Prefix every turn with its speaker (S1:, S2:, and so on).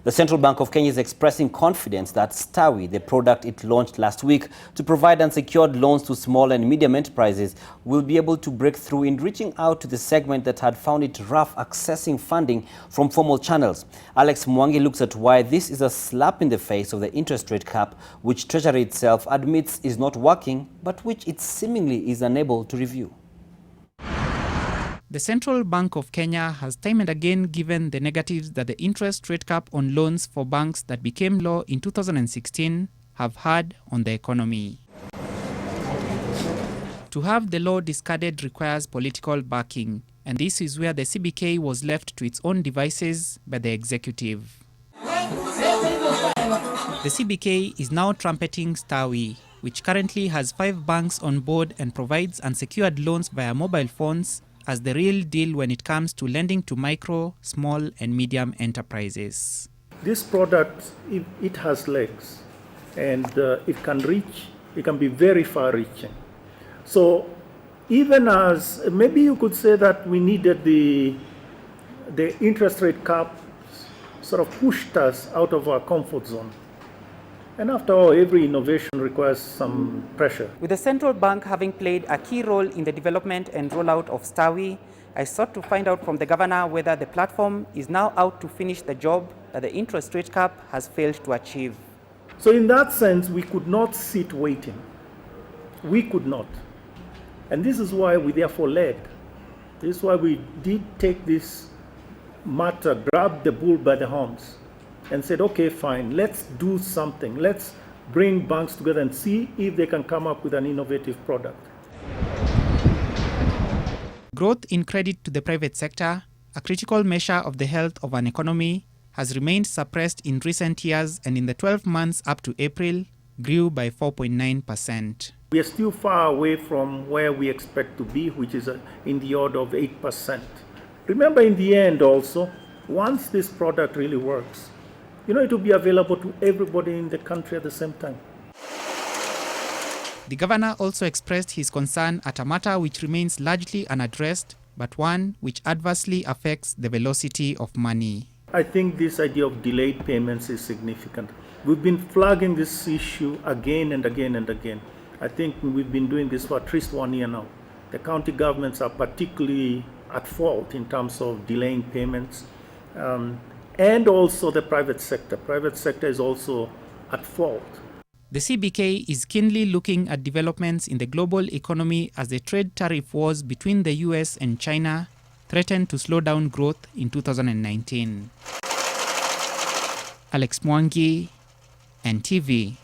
S1: The Central Bank of Kenya is expressing confidence that Stawi, the product it launched last week to provide unsecured loans to small and medium enterprises, will be able to break through in reaching out to the segment that had found it rough accessing funding from formal channels. Alex Mwangi looks at why this is a slap in the face of the interest rate cap, which Treasury itself admits is not working, but which it seemingly is unable to review.
S2: The Central Bank of Kenya has time and again given the negatives that the interest rate cap on loans for banks that became law in 2016 have had on the economy. To have the law discarded requires political backing, and this is where the CBK was left to its own devices by the executive. The CBK is now trumpeting Stawi, which currently has 5 banks on board and provides unsecured loans via mobile phones, as the real deal when it comes to lending to micro, small and medium enterprises.
S3: This product, it has legs, and it can be very far-reaching. So even as, maybe you could say that we needed the interest rate cap sort of pushed us out of our comfort zone. And after all, every innovation requires some pressure.
S2: With the central bank having played a key role in the development and rollout of Stawi, I sought to find out from the governor whether the platform is now out to finish the job that the interest rate cap has failed to achieve.
S3: So in that sense, we could not sit waiting. We could not. And this is why we therefore led. This is why we did take this matter, grab the bull by the horns, and said, okay, fine, let's do something. Let's bring banks together and see if they can come up with an innovative product.
S2: Growth in credit to the private sector, a critical measure of the health of an economy, has remained suppressed in recent years and in the 12 months up to April, grew by 4.9%.
S3: We are still far away from where we expect to be, which is in the order of 8%. Remember, in the end also, once this product really works, it will be available to everybody in the country at the same time.
S2: The governor also expressed his concern at a matter which remains largely unaddressed, but one which adversely affects the velocity of money.
S3: I think this idea of delayed payments is significant. We've been flagging this issue again and again and again. I think we've been doing this for at least 1 year now. The county governments are particularly at fault in terms of delaying payments. And also the private sector. Private sector is also at fault.
S2: The CBK is keenly looking at developments in the global economy as the trade tariff wars between the US and China threatened to slow down growth in 2019. Alex Mwangi, NTV.